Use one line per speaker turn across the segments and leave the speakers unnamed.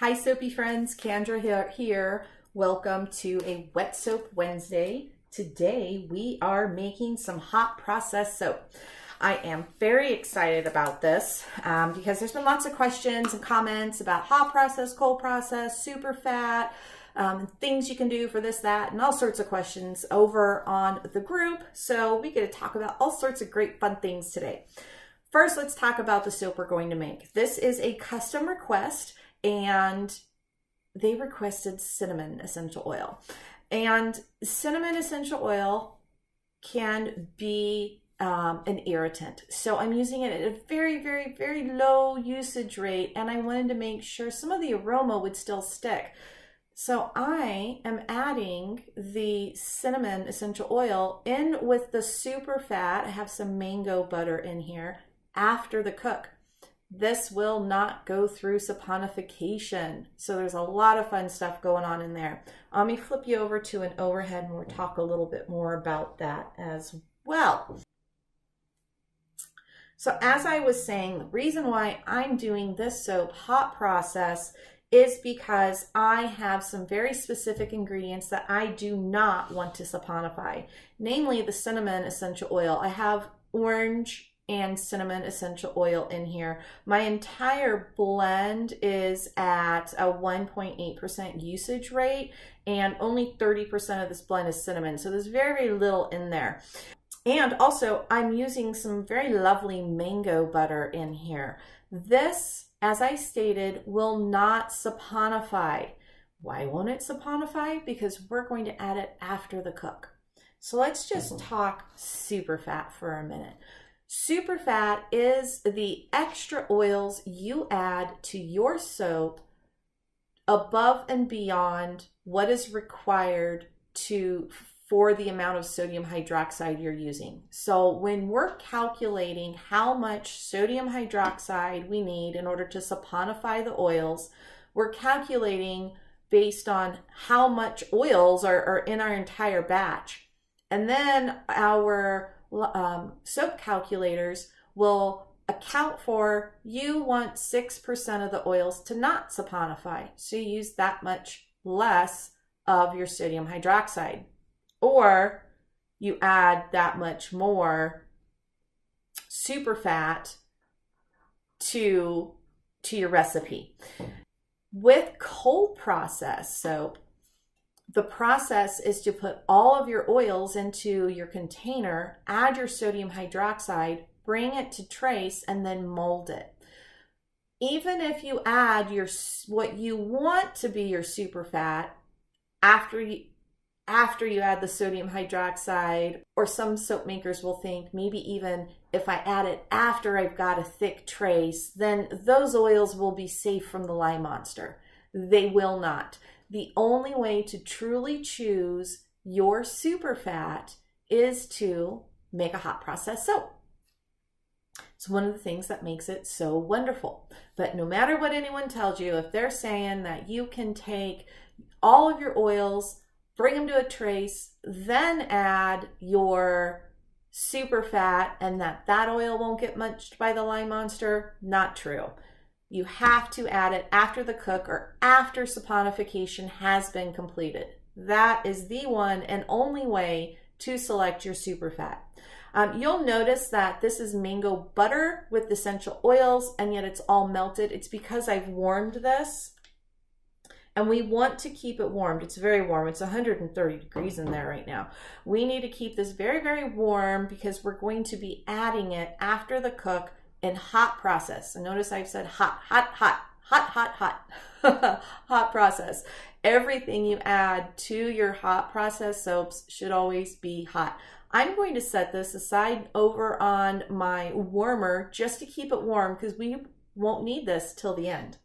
Hi soapy friends, Kendra here. Welcome to a Wet Soap Wednesday. Today we are making some hot process soap. I am very excited about this because there's been lots of questions and comments about hot process, cold process, Superfat, things you can do for this, that, and all sorts of questions over on the group. So we get to talk about all sorts of great fun things today. First, let's talk about the soap we're going to make. This is a custom request, and they requested cinnamon essential oil. And cinnamon essential oil can be an irritant. So I'm using it at a very, very, very low usage rate, and I wanted to make sure some of the aroma would still stick. So I am adding the cinnamon essential oil in with the Superfat. I have some mango butter in here after the cook. This will not go through saponification. So there's a lot of fun stuff going on in there. Let me flip you over to an overhead and we'll talk a little bit more about that as well. So as I was saying, the reason why I'm doing this soap hot process is because I have some very specific ingredients that I do not want to saponify, namely the cinnamon essential oil. I have orange and cinnamon essential oil in here. My entire blend is at a 1.8% usage rate, and only 30% of this blend is cinnamon. So there's very, very little in there. And also I'm using some very lovely mango butter in here. This, as I stated, will not saponify. Why won't it saponify? Because we're going to add it after the cook. So let's just talk Superfat for a minute. Superfat is the extra oils you add to your soap above and beyond what is required for the amount of sodium hydroxide you're using. So when we're calculating how much sodium hydroxide we need in order to saponify the oils, we're calculating based on how much oils are in our entire batch. And then our soap calculators will account for, you want 6% of the oils to not saponify. So you use that much less of your sodium hydroxide, or you add that much more Superfat to your recipe. With cold process soap, the process is to put all of your oils into your container, add your sodium hydroxide, bring it to trace, and then mold it. Even if you add what you want to be your Superfat after you add the sodium hydroxide, or some soap makers will think maybe even if I add it after I've got a thick trace, then those oils will be safe from the lye monster. They will not. The only way to truly choose your Superfat is to make a hot process soap. It's one of the things that makes it so wonderful. But no matter what anyone tells you, if they're saying that you can take all of your oils, bring them to a trace, then add your Superfat, and that oil won't get munched by the lye monster, not true. You have to add it after the cook or after saponification has been completed. That is the one and only way to select your Superfat. You'll notice that this is mango butter with essential oils, and yet it's all melted. It's because I've warmed this, and we want to keep it warmed. It's very warm. It's 130 degrees in there right now. We need to keep this very, very warm because we're going to be adding it after the cook in hot process. And notice I've said hot, hot, hot, hot, hot, hot, hot process. Everything you add to your hot process soaps should always be hot. I'm going to set this aside over on my warmer just to keep it warm because we won't need this till the end.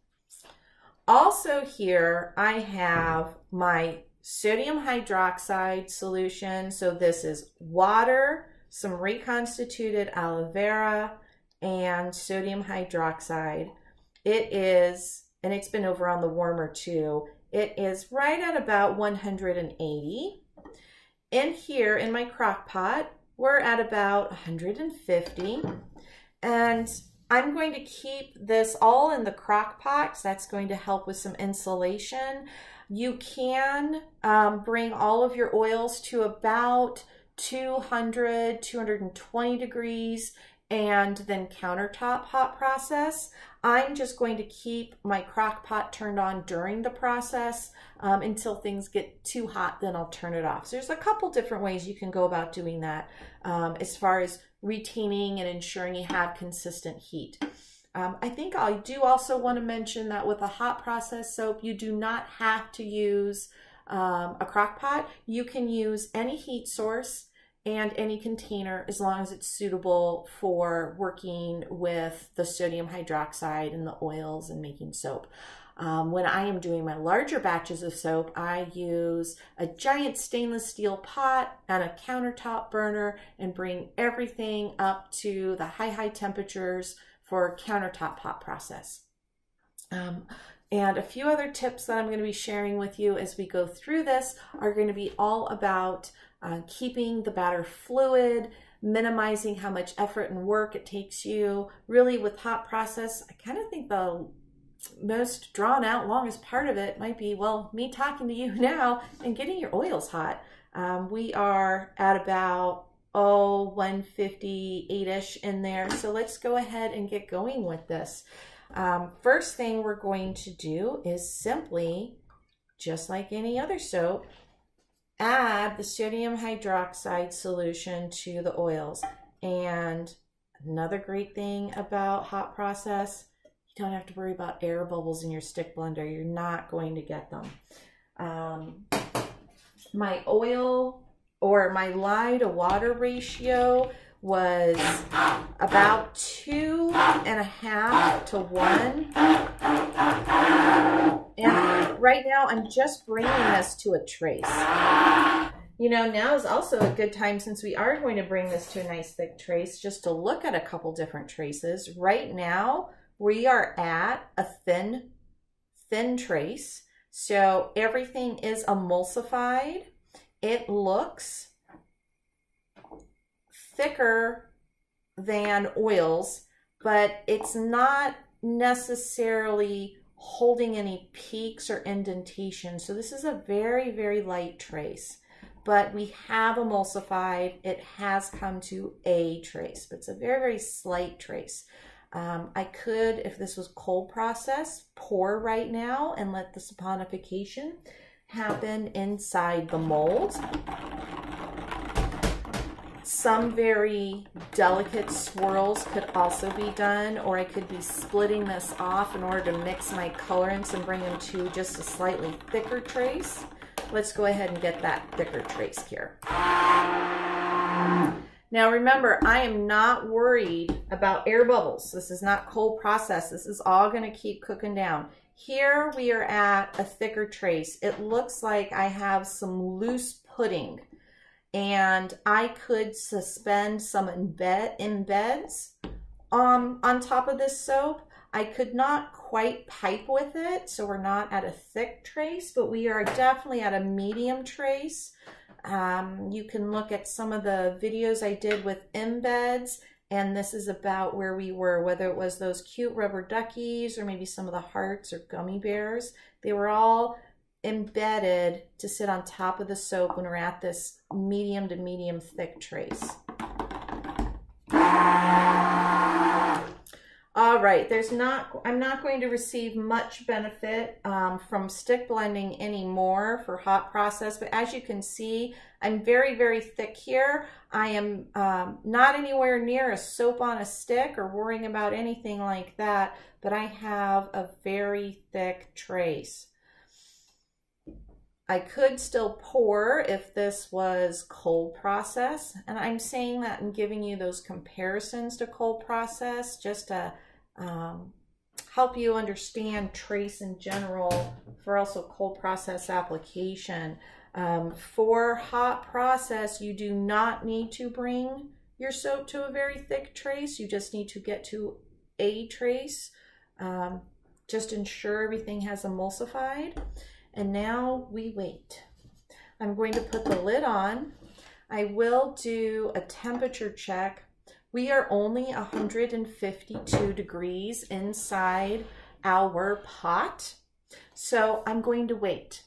Also here I have my sodium hydroxide solution. So this is water, some reconstituted aloe vera, and sodium hydroxide. It is, and it's been over on the warmer too, it is right at about 180. In here in my crock pot, we're at about 150. And I'm going to keep this all in the crock pot, so that's going to help with some insulation. You can bring all of your oils to about 200, 220 degrees and then countertop hot process. I'm just going to keep my crock pot turned on during the process until things get too hot, then I'll turn it off. So there's a couple different ways you can go about doing that as far as retaining and ensuring you have consistent heat. I think I do also want to mention that with a hot process soap, you do not have to use a crock pot. You can use any heat source and any container as long as it's suitable for working with the sodium hydroxide and the oils and making soap. When I am doing my larger batches of soap, I use a giant stainless steel pot and a countertop burner and bring everything up to the high temperatures for countertop hot process. And a few other tips that I'm going to be sharing with you as we go through this are going to be all about keeping the batter fluid, minimizing how much effort and work it takes you. Really, with hot process, I kind of think the most drawn out, longest part of it might be, well, me talking to you now and getting your oils hot. We are at about 158-ish in there. So let's go ahead and get going with this. First thing we're going to do is simply, just like any other soap, add the sodium hydroxide solution to the oils. And another great thing about hot process, you don't have to worry about air bubbles in your stick blender. You're not going to get them. My oil or my lye to water ratio was about 2.5 to 1. And right now I'm just bringing this to a trace. You know, now is also a good time, since we are going to bring this to a nice thick trace, just to look at a couple different traces. Right now we are at a thin trace. So everything is emulsified. It looks thicker than oils, but it's not necessarily holding any peaks or indentation. So this is a very light trace, but we have emulsified. It has come to a trace, but it's a very slight trace. I could, if this was cold process, pour right now and let the saponification happen inside the mold. Some very delicate swirls could also be done, or I could be splitting this off in order to mix my colorants and bring them to just a slightly thicker trace. Let's go ahead and get that thicker trace here. Now remember, I am not worried about air bubbles. This is not cold process. This is all going to keep cooking down. Here we are at a thicker trace. It looks like I have some loose pudding, and I could suspend some embeds on top of this soap. I could not quite pipe with it, so we're not at a thick trace, but we are definitely at a medium trace. You can look at some of the videos I did with embeds, and this is about where we were, whether it was those cute rubber duckies or maybe some of the hearts or gummy bears. They were all embedded to sit on top of the soap when we're at this medium to medium thick trace. All right, I'm not going to receive much benefit from stick blending anymore for hot process, but as you can see, I'm very thick here. I am not anywhere near a soap on a stick or worrying about anything like that, but I have a very thick trace. I could still pour if this was cold process, and I'm saying that and giving you those comparisons to cold process just to help you understand trace in general for also cold process application. For hot process, you do not need to bring your soap to a very thick trace. You just need to get to a trace. Just ensure everything has emulsified. And now we wait. I'm going to put the lid on. I will do a temperature check We are only 152 degrees inside our pot, so I'm going to wait.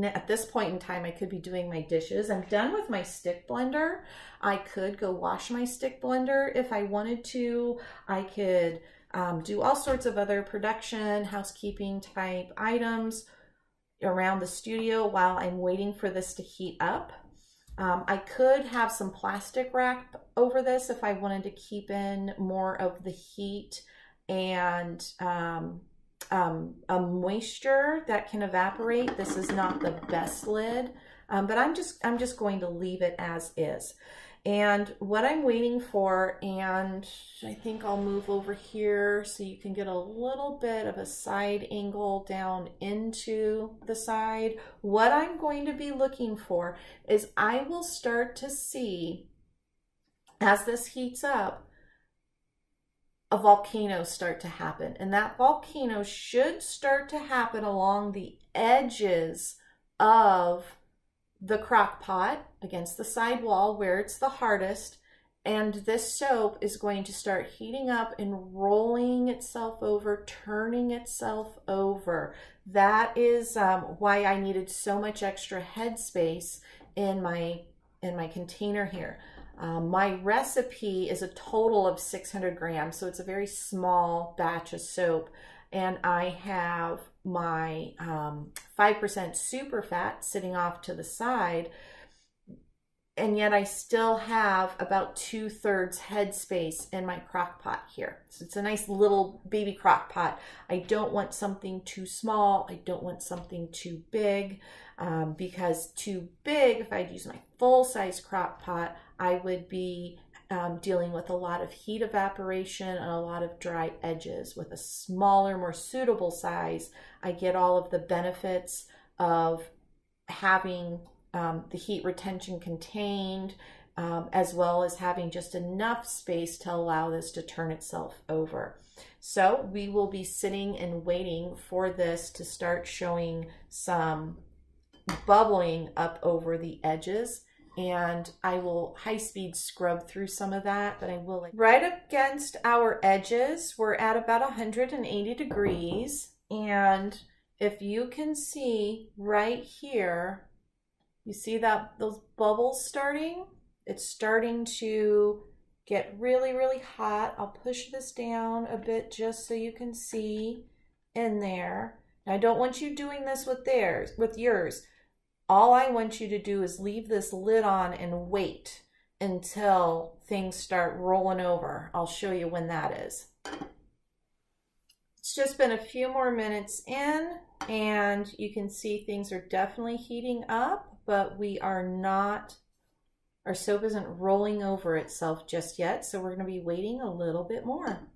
At this point in time, I could be doing my dishes. I'm done with my stick blender. I could go wash my stick blender if I wanted to. I could do all sorts of other production, housekeeping type items around the studio while I'm waiting for this to heat up. I could have some plastic wrap over this if I wanted to keep in more of the heat and a moisture that can evaporate. This is not the best lid, but I'm just going to leave it as is. And what I'm waiting for, and I think I'll move over here so you can get a little bit of a side angle down into the side. What I'm going to be looking for is I will start to see, as this heats up, a volcano start to happen. And that volcano should start to happen along the edges of the crock pot against the side wall where it's the hardest. And this soap is going to start heating up and rolling itself over, turning itself over. That is why I needed so much extra headspace in my container here. My recipe is a total of 600 grams, so it's a very small batch of soap, and I have my 5% Superfat sitting off to the side, and yet I still have about 2/3 headspace in my crock pot here. So it's a nice little baby crock pot. I don't want something too small. I don't want something too big, because too big, if I'd use my full-size crock pot, I would be dealing with a lot of heat evaporation and a lot of dry edges. With a smaller, more suitable size, I get all of the benefits of having the heat retention contained, as well as having just enough space to allow this to turn itself over. So we will be sitting and waiting for this to start showing some bubbling up over the edges, and I will high-speed scrub through some of that, but I will. Right against our edges, we're at about 180 degrees, and if you can see right here, you see that those bubbles starting? It's starting to get really, really hot. I'll push this down a bit just so you can see in there. Now, I don't want you doing this with yours. All I want you to do is leave this lid on and wait until things start rolling over. I'll show you when that is. It's just been a few more minutes in, and you can see things are definitely heating up, but we are not, our soap isn't rolling over itself just yet, so we're going to be waiting a little bit more.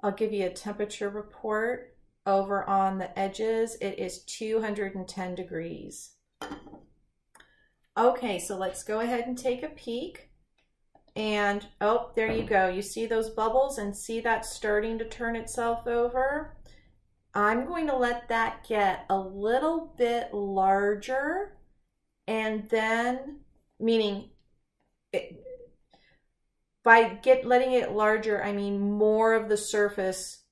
I'll give you a temperature report. Over on the edges, it is 210 degrees. Okay, so let's go ahead and take a peek. And, oh, there you go. You see those bubbles and see that starting to turn itself over? I'm going to let that get a little bit larger, and then, meaning, by letting it larger, I mean more of the surface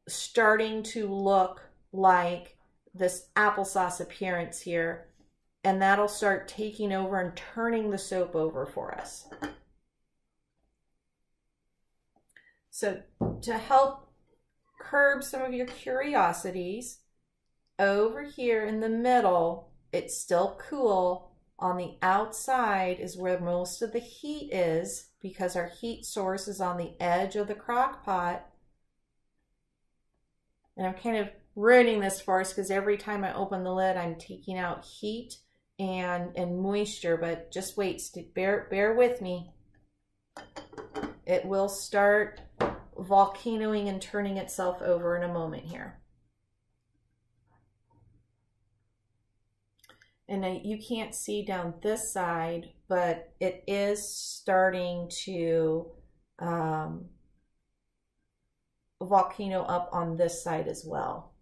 starting to look like this applesauce appearance here, and that'll start taking over and turning the soap over for us. So to help curb some of your curiosities, over here in the middle, it's still cool. On the outside is where most of the heat is, because our heat source is on the edge of the crock pot. And I'm kind of ruining this for us because every time I open the lid, I'm taking out heat and moisture, but just wait, bear with me. It will start volcanoing and turning itself over in a moment here. And you can't see down this side, but it is starting to volcano up on this side as well.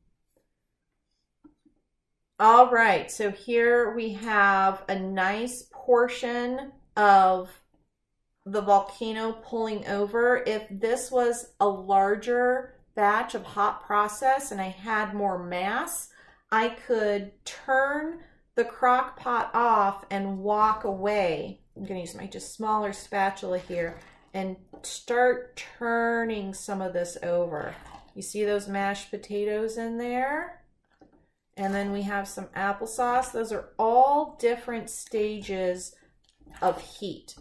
All right, so here we have a nice portion of the volcano pulling over. If this was a larger batch of hot process and I had more mass, I could turn the crock pot off and walk away. I'm going to use my just smaller spatula here and start turning some of this over. You see those mashed potatoes in there? And then we have some applesauce. Those are all different stages of heat.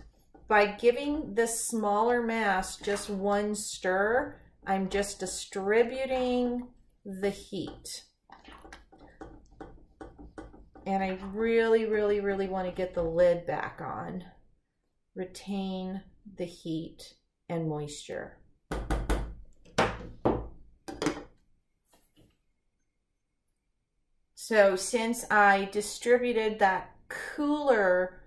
By giving this smaller mass just one stir, I'm just distributing the heat. And I really, really, really want to get the lid back on. Retain the heat and moisture. So since I distributed that cooler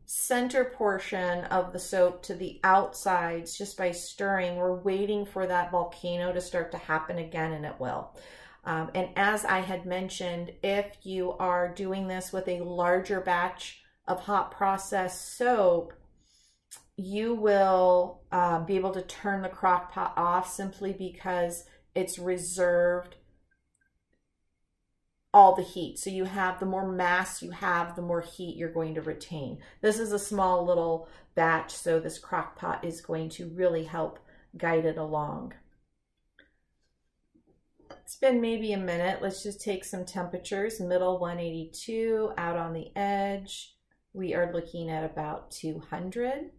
center portion of the soap to the outsides just by stirring, we're waiting for that volcano to start to happen again, and it will. And as I had mentioned, if you are doing this with a larger batch of hot process soap, you will be able to turn the crock pot off simply because it's reserved all the heat. So you have, the more mass you have, the more heat you're going to retain. This is a small little batch, so this crock pot is going to really help guide it along. It's been maybe a minute. Let's just take some temperatures. Middle 182, out on the edge we are looking at about 200.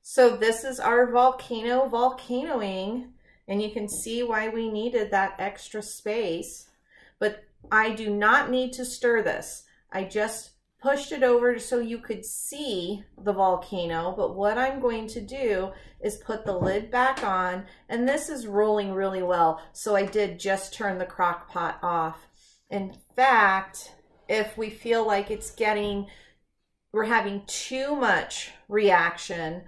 So this is our volcano volcanoing, and you can see why we needed that extra space. But I do not need to stir this. I just pushed it over so you could see the volcano. But what I'm going to do is put the lid back on, and this is rolling really well. So I did just turn the crock pot off. In fact, if we feel like it's getting, we're having too much reaction,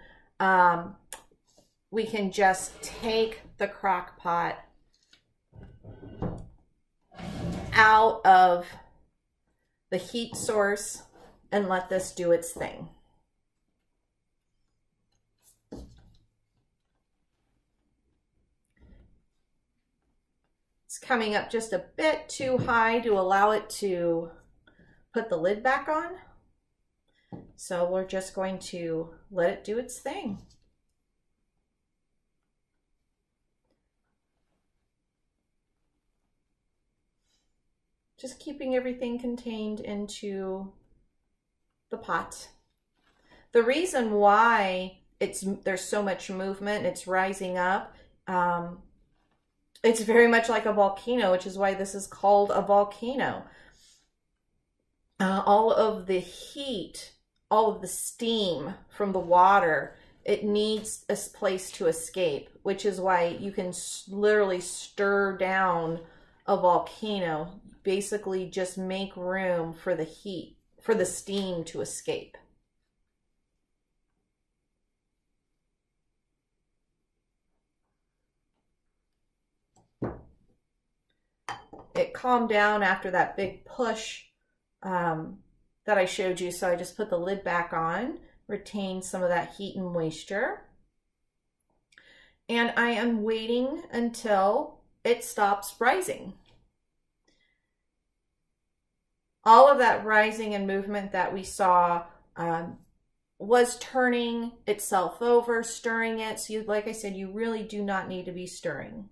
we can just take the crock pot out of the heat source and let this do its thing. It's coming up just a bit too high to allow it to put the lid back on. So we're just going to let it do its thing. Just keeping everything contained into the pot. The reason why there's so much movement, it's rising up, it's very much like a volcano, which is why this is called a volcano. All of the heat, all of the steam from the water, it needs a place to escape, which is why you can literally stir down a volcano. Basically just make room for the heat, for the steam to escape. It calmed down after that big push that I showed you, so I just put the lid back on, retained some of that heat and moisture. And I am waiting until it stops rising. All of that rising and movement that we saw was turning itself over, stirring it. So like I said, you really do not need to be stirring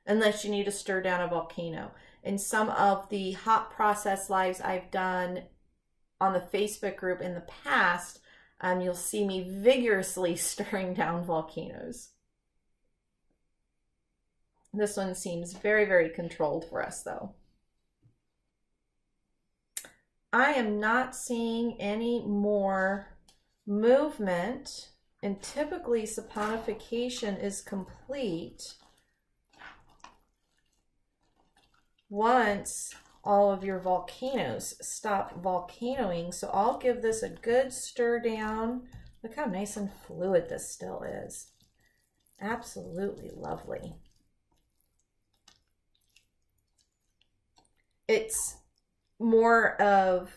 unless you need to stir down a volcano. In some of the hot process lives I've done on the Facebook group in the past, you'll see me vigorously stirring down volcanoes. This one seems very, very controlled for us though. I am not seeing any more movement, and typically saponification is complete once all of your volcanoes stop volcanoing. So I'll give this a good stir down. Look how nice and fluid this still is. Absolutely lovely. It's more of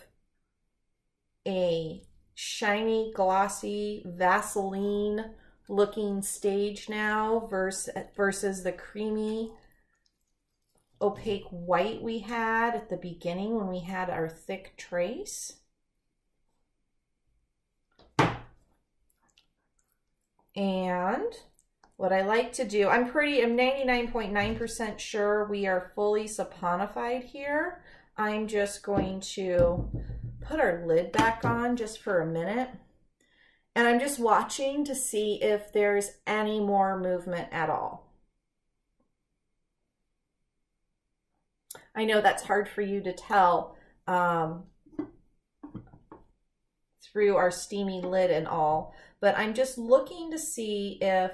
a shiny, glossy Vaseline looking stage now versus the creamy, opaque white we had at the beginning when we had our thick trace. And what I like to do, I'm 99.9% sure we are fully saponified here. I'm just going to put our lid back on just for a minute. And I'm just watching to see if there's any more movement at all. I know that's hard for you to tell through our steamy lid and all, but I'm just looking to see if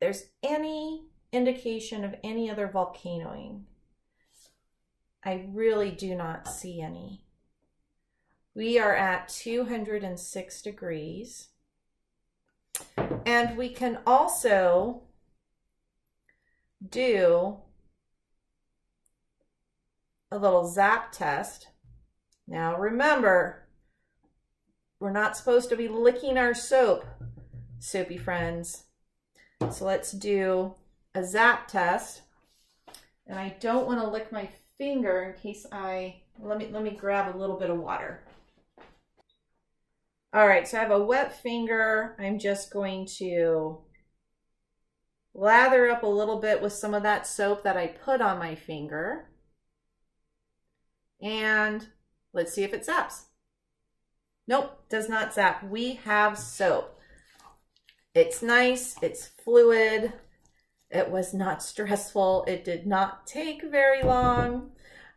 there's any indication of any other volcanoing. I really do not see any. We are at 206 degrees. And we can also do a little zap test. Now remember, we're not supposed to be licking our soap, soapy friends. So let's do a zap test. And I don't want to lick my finger in case let me grab a little bit of water. All right, so I have a wet finger. I'm just going to lather up a little bit with some of that soap that I put on my finger. And let's see if it zaps. Nope, does not zap. We have soap. It's nice, it's fluid. It was not stressful. It did not take very long.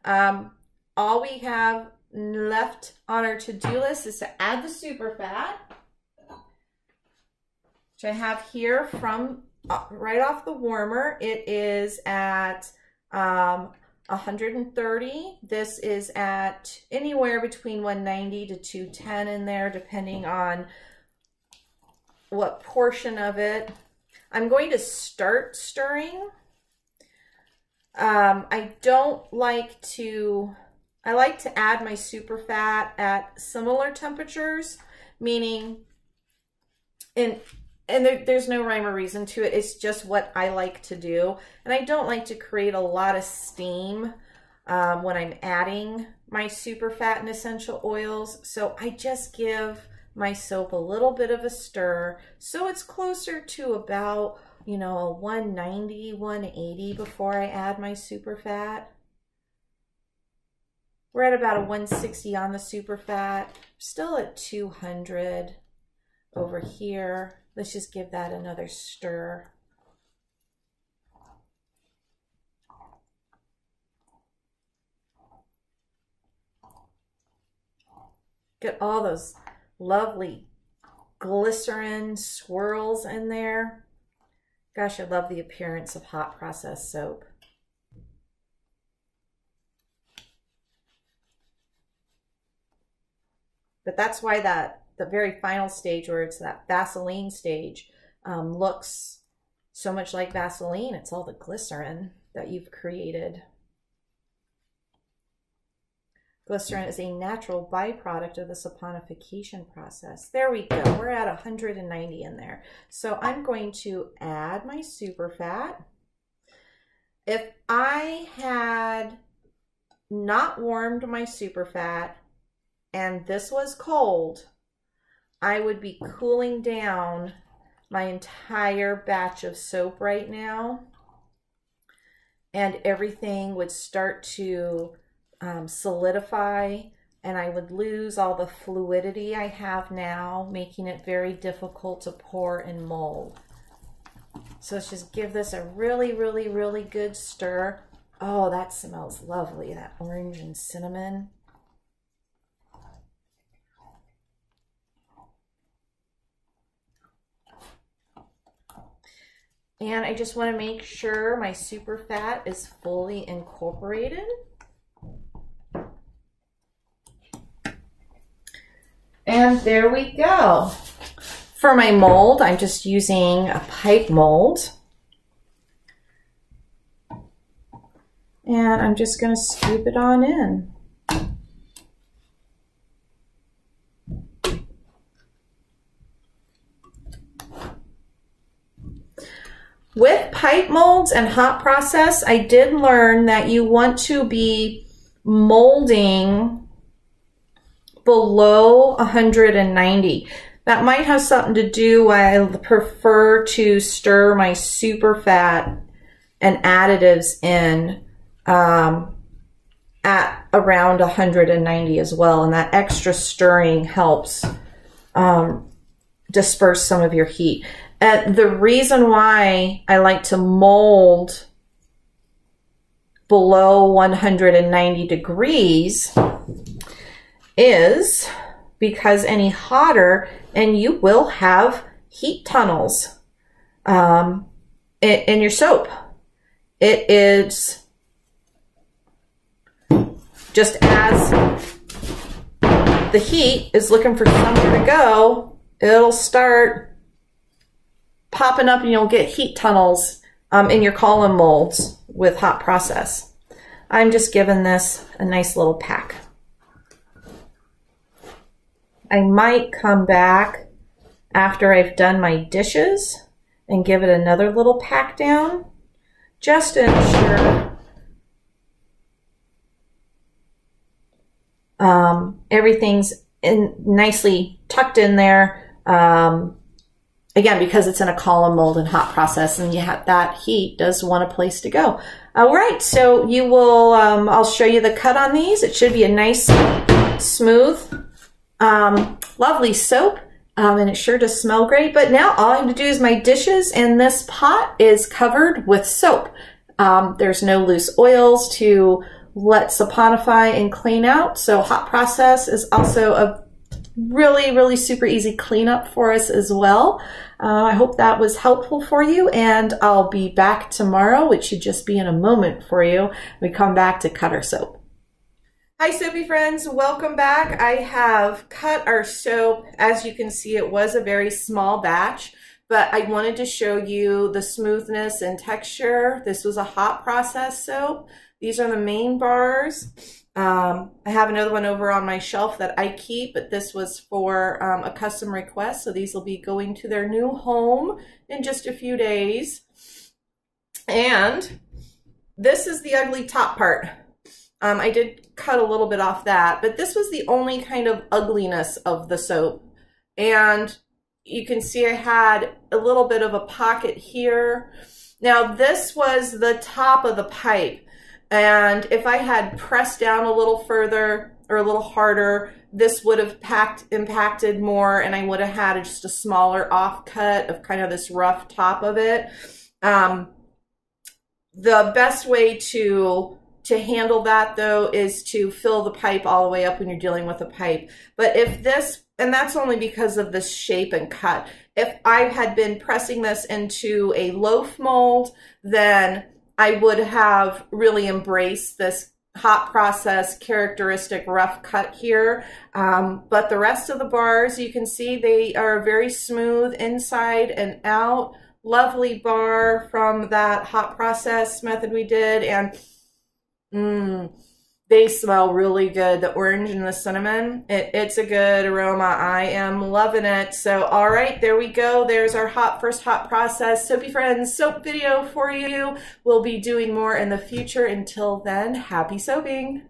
All we have left on our to-do list is to add the Superfat, which I have here from right off the warmer. It is at 130. This is at anywhere between 190 to 210 in there, depending on what portion of it. I'm going to start stirring. I like to add my Superfat at similar temperatures, meaning, and there's no rhyme or reason to it. It's just what I like to do. And I don't like to create a lot of steam when I'm adding my Superfat and essential oils. So I just give my soap a little bit of a stir. So it's closer to about, you know, 190, 180 before I add my Superfat. We're at about a 160 on the Superfat, still at 200 over here. Let's just give that another stir. Get all those lovely glycerin swirls in there. Gosh, I love the appearance of hot process soap. But that's why the very final stage, where it's that Vaseline stage, looks so much like Vaseline. It's all the glycerin that you've created. Glycerin is a natural byproduct of the saponification process. There we go. We're at 190 in there. So I'm going to add my Superfat. If I had not warmed my Superfat and this was cold, I would be cooling down my entire batch of soap right now, and everything would start to solidify, and I would lose all the fluidity I have now, making it very difficult to pour and mold. So let's just give this a really, really, really good stir. Oh, that smells lovely, that orange and cinnamon. And I just want to make sure my Superfat is fully incorporated. And there we go. For my mold, I'm just using a pipe mold. And I'm just going to scoop it on in. With pipe molds and hot process, I did learn that you want to be molding below 190. That might have something to do why I prefer to stir my Superfat and additives in at around 190 as well. And that extra stirring helps disperse some of your heat. The reason why I like to mold below 190 degrees is because any hotter, and you will have heat tunnels in your soap. It is just as the heat is looking for somewhere to go, it'll start popping up and you'll get heat tunnels in your column molds with hot process. I'm just giving this a nice little pack. I might come back after I've done my dishes and give it another little pack down just to ensure everything's nicely tucked in there. Again, because it's in a column mold and hot process, and that heat does want a place to go. All right, so you will, I'll show you the cut on these. It should be a nice, smooth, lovely soap, and it sure does smell great. But now all I have to do is my dishes, and this pot is covered with soap. There's no loose oils to let saponify and clean out. So hot process is also a really, really super easy cleanup for us as well. I hope that was helpful for you, and I'll be back tomorrow, which should just be in a moment for you. We come back to cut our soap. Hi soapy friends, welcome back. I have cut our soap. As you can see, it was a very small batch, but I wanted to show you the smoothness and texture. This was a hot process soap. These are the main bars. I have another one over on my shelf that I keep, but this was for a custom request. So these will be going to their new home in just a few days. And this is the ugly top part. I did cut a little bit off that, but this was the only kind of ugliness of the soap. And you can see I had a little bit of a pocket here. Now this was the top of the pipe. And if I had pressed down a little further or a little harder, this would have impacted more, and I would have had just a smaller offcut of kind of this rough top of it. The best way to handle that though is to fill the pipe all the way up when you're dealing with a pipe. But if this, and that's only because of this shape and cut, if I had been pressing this into a loaf mold, then I would have really embraced this hot process characteristic rough cut here. But the rest of the bars, you can see they are very smooth inside and out. Lovely bar from that hot process method we did. And they smell really good. The orange and the cinnamon, it's a good aroma. I am loving it. So, all right, there we go. There's our first hot process soapy friends soap video for you. We'll be doing more in the future. Until then, happy soaping.